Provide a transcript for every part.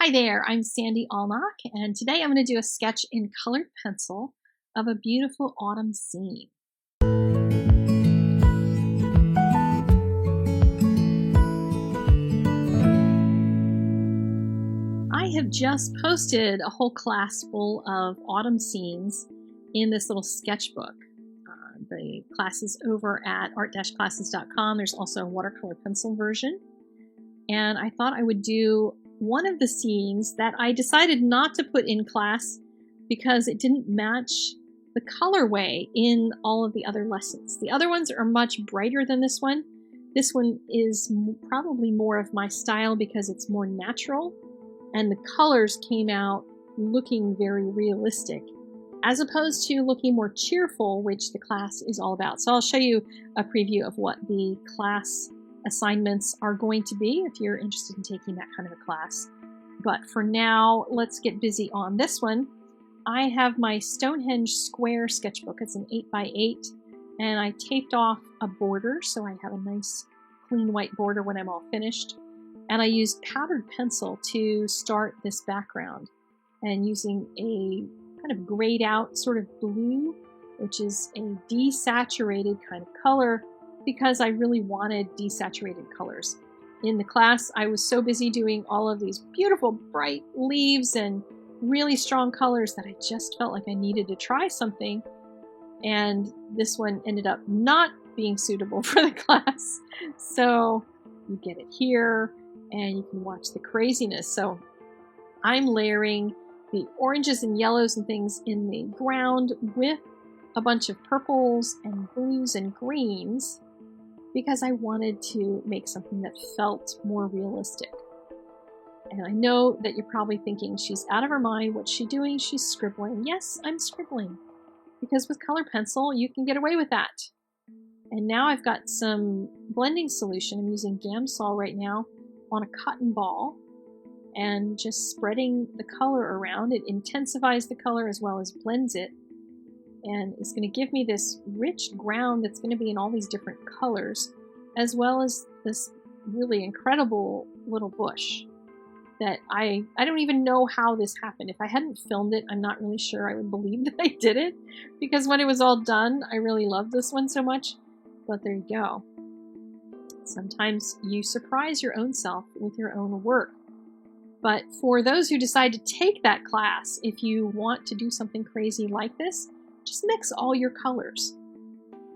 Hi there, I'm Sandy Allnock, and today I'm going to do a sketch in colored pencil of a beautiful autumn scene. I have just posted a whole class full of autumn scenes in this little sketchbook. The class is over at art-classes.com. There's also a watercolor pencil version. And I thought I would do one of the scenes that I decided not to put in class because it didn't match the colorway in all of the other lessons. The other ones are much brighter than this one. This one is probably more of my style because it's more natural, and the colors came out looking very realistic, as opposed to looking more cheerful, which the class is all about. So I'll show you a preview of what the class assignments are going to be if you're interested in taking that kind of a class. But for now, let's get busy on this one. I have my Stonehenge square sketchbook. It's an 8x8, and I taped off a border so I have a nice clean white border when I'm all finished. And I used powdered pencil to start this background, and using a kind of grayed out sort of blue, which is a desaturated kind of color, because I really wanted desaturated colors. In the class, I was so busy doing all of these beautiful bright leaves and really strong colors that I just felt like I needed to try something. And this one ended up not being suitable for the class. So you get it here, and you can watch the craziness. So I'm layering the oranges and yellows and things in the ground with a bunch of purples and blues and greens, because I wanted to make something that felt more realistic. And I know that you're probably thinking, she's out of her mind, what's she doing? She's scribbling. Yes, I'm scribbling, because with color pencil, you can get away with that. And now I've got some blending solution. I'm using Gamsol right now on a cotton ball, and just spreading the color around. It intensifies the color as well as blends it, and it's going to give me this rich ground that's going to be in all these different colors, as well as this really incredible little bush that I don't even know how this happened. If I hadn't filmed it, I'm not really sure I would believe that I did it, because when it was all done, I really loved this one so much. But there you go. Sometimes you surprise your own self with your own work. But for those who decide to take that class, if you want to do something crazy like this, just mix all your colors.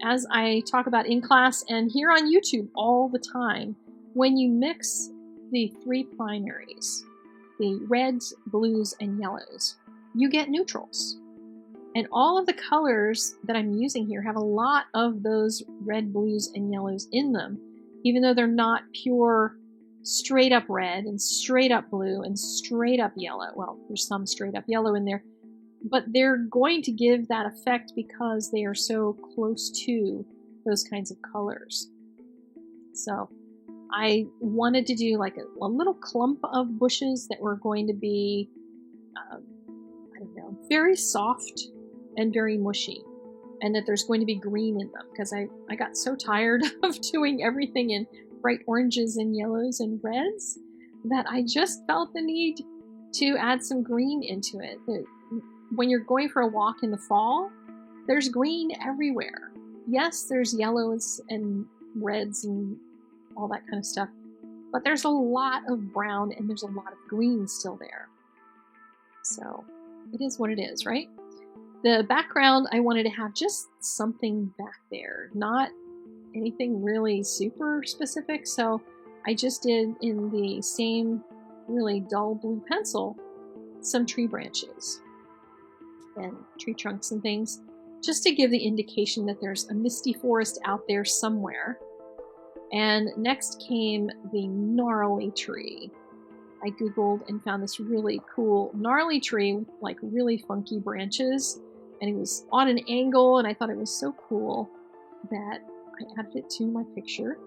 As I talk about in class and here on YouTube all the time, when you mix the three primaries, the reds, blues, and yellows, you get neutrals. And all of the colors that I'm using here have a lot of those red, blues, and yellows in them, even though they're not pure straight up red and straight up blue and straight up yellow. Well, there's some straight up yellow in there, but they're going to give that effect because they are so close to those kinds of colors. So I wanted to do like a little clump of bushes that were going to be, I don't know, very soft and very mushy, and that there's going to be green in them, because I got so tired of doing everything in bright oranges and yellows and reds that I just felt the need to add some green into it. When you're going for a walk in the fall, there's green everywhere. Yes, there's yellows and reds and all that kind of stuff, but there's a lot of brown and there's a lot of green still there. So it is what it is, right? The background, I wanted to have just something back there, not anything really super specific. So I just did, in the same really dull blue pencil, some tree branches and tree trunks and things, just to give the indication that there's a misty forest out there somewhere. And next came the gnarly tree. I Googled and found this really cool gnarly tree with like really funky branches, and it was on an angle, and I thought it was so cool that I added it to my picture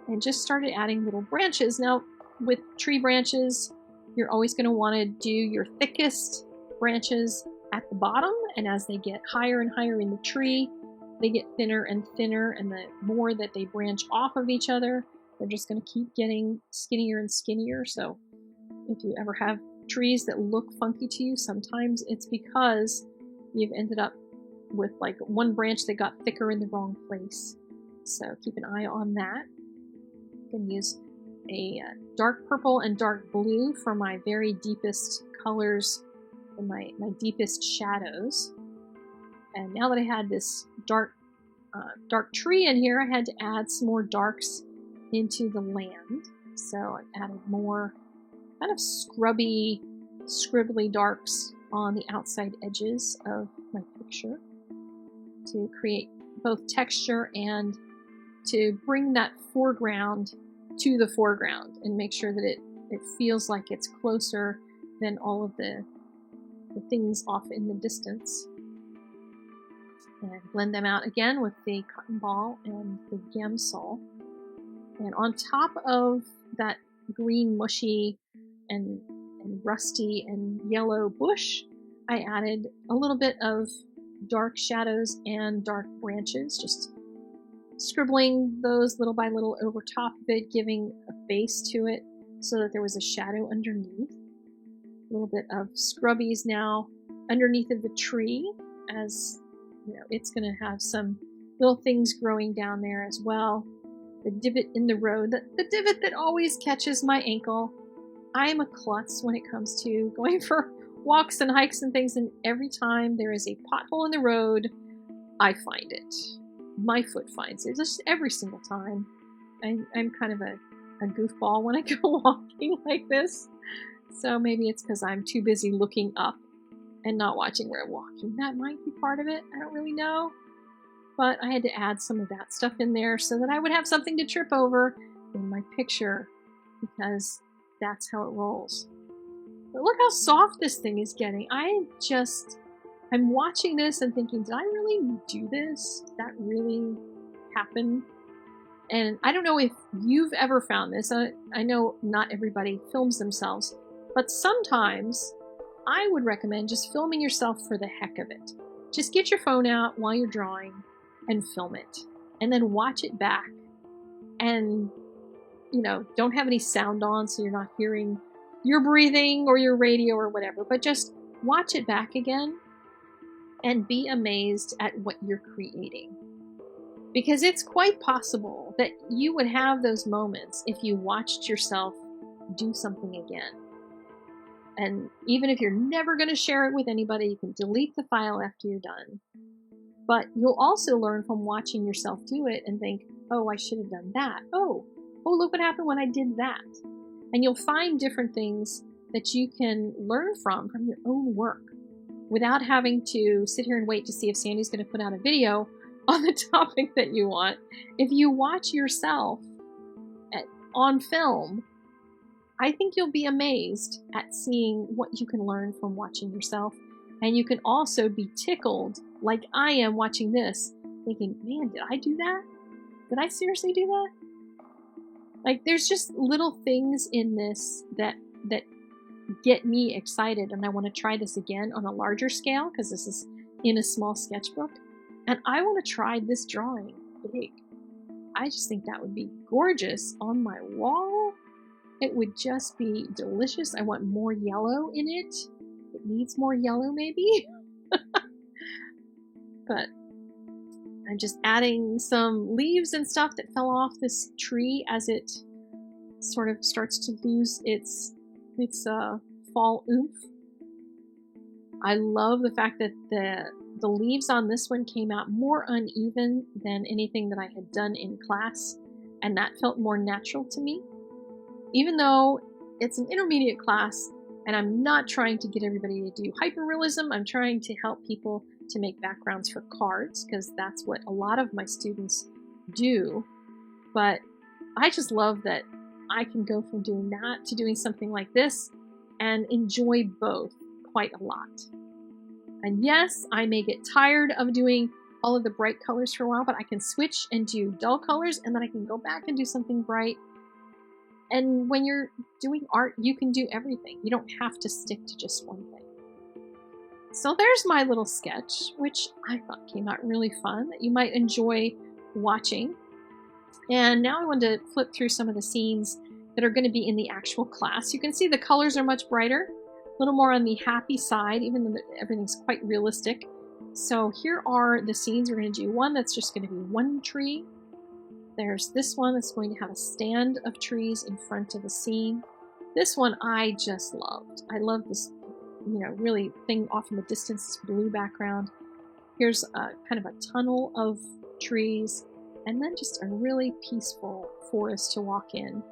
and just started adding little branches. Now, with tree branches, you're always going to want to do your thickest branches at the bottom, and as they get higher and higher in the tree, they get thinner and thinner, and the more that they branch off of each other, they're just going to keep getting skinnier and skinnier. So if you ever have trees that look funky to you, sometimes it's because you've ended up with like one branch that got thicker in the wrong place. So keep an eye on that. You can use a dark purple and dark blue for my very deepest colors and my deepest shadows. And now that I had this dark tree in here, I had to add some more darks into the land. So I added more kind of scrubby, scribbly darks on the outside edges of my picture to create both texture and to bring that foreground to the foreground and make sure that it feels like it's closer than all of the things off in the distance. And blend them out again with the cotton ball and the Gamsol. And on top of that green, mushy, and rusty and yellow bush, I added a little bit of dark shadows and dark branches, just scribbling those little by little over top of it, giving a base to it so that there was a shadow underneath. A little bit of scrubbies now underneath of the tree, as you know, it's going to have some little things growing down there as well. The divot in the road, the divot that always catches my ankle. I am a klutz when it comes to going for walks and hikes and things, and every time there is a pothole in the road, I find it. My foot finds it, just every single time. I'm kind of a goofball when I go walking like this, so maybe it's because I'm too busy looking up and not watching where I'm walking. That might be part of it, I don't really know. But I had to add some of that stuff in there so that I would have something to trip over in my picture, because that's how it rolls. But look how soft this thing is getting. I'm watching this and thinking, did I really do this? Did that really happen? And I don't know if you've ever found this. I know not everybody films themselves, but sometimes I would recommend just filming yourself for the heck of it. Just get your phone out while you're drawing and film it, and then watch it back. And, you know, don't have any sound on so you're not hearing your breathing or your radio or whatever, but just watch it back again and be amazed at what you're creating. Because it's quite possible that you would have those moments if you watched yourself do something again. And even if you're never going to share it with anybody, you can delete the file after you're done. But you'll also learn from watching yourself do it and think, oh, I should have done that. Oh, look what happened when I did that. And you'll find different things that you can learn from your own work without having to sit here and wait to see if Sandy's going to put out a video on the topic that you want. If you watch yourself on film, I think you'll be amazed at seeing what you can learn from watching yourself. And you can also be tickled, like I am watching this, thinking, man, did I do that? Did I seriously do that? Like, there's just little things in this that get me excited, and I want to try this again on a larger scale, because this is in a small sketchbook. And I want to try this drawing big. I just think that would be gorgeous on my wall. It would just be delicious. I want more yellow in it. It needs more yellow, maybe. But I'm just adding some leaves and stuff that fell off this tree as it sort of starts to lose its fall oomph. I love the fact that the leaves on this one came out more uneven than anything that I had done in class, and that felt more natural to me. Even though it's an intermediate class, and I'm not trying to get everybody to do hyperrealism, I'm trying to help people to make backgrounds for cards, because that's what a lot of my students do. But I just love that I can go from doing that to doing something like this and enjoy both quite a lot. And yes, I may get tired of doing all of the bright colors for a while, but I can switch and do dull colors, and then I can go back and do something bright. And when you're doing art, you can do everything. You don't have to stick to just one thing. So there's my little sketch, which I thought came out really fun, that you might enjoy watching. And now I want to flip through some of the scenes that are going to be in the actual class. You can see the colors are much brighter. little more on the happy side, even though everything's quite realistic. So here are the scenes. We're going to do one that's just going to be one tree. There's this one that's going to have a stand of trees in front of the scene. This one I just loved. I love this, really thing off in the distance, this blue background. Here's a kind of a tunnel of trees, and then just a really peaceful forest to walk in.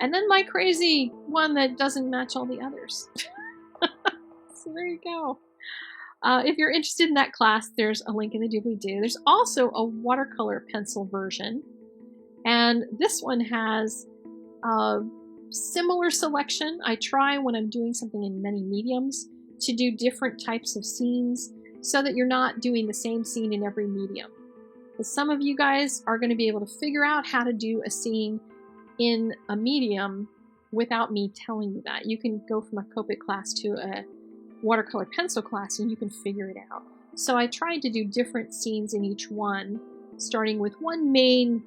And then my crazy one that doesn't match all the others. So there you go. If you're interested in that class, there's a link in the doobly-doo. There's also a watercolor pencil version. And this one has a similar selection. I try when I'm doing something in many mediums to do different types of scenes so that you're not doing the same scene in every medium. Because some of you guys are going to be able to figure out how to do a scene in a medium without me telling you that. You can go from a Copic class to a watercolor pencil class and you can figure it out. So I tried to do different scenes in each one, starting with one main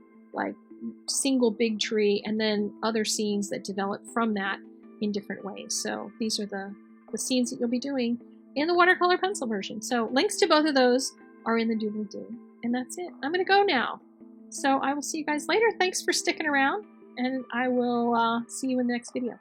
single big tree and then other scenes that develop from that in different ways. So these are the scenes that you'll be doing in the watercolor pencil version. So links to both of those are in the doobly-doo. And that's it. I'm going to go now. So I will see you guys later. Thanks for sticking around, and I will see you in the next video.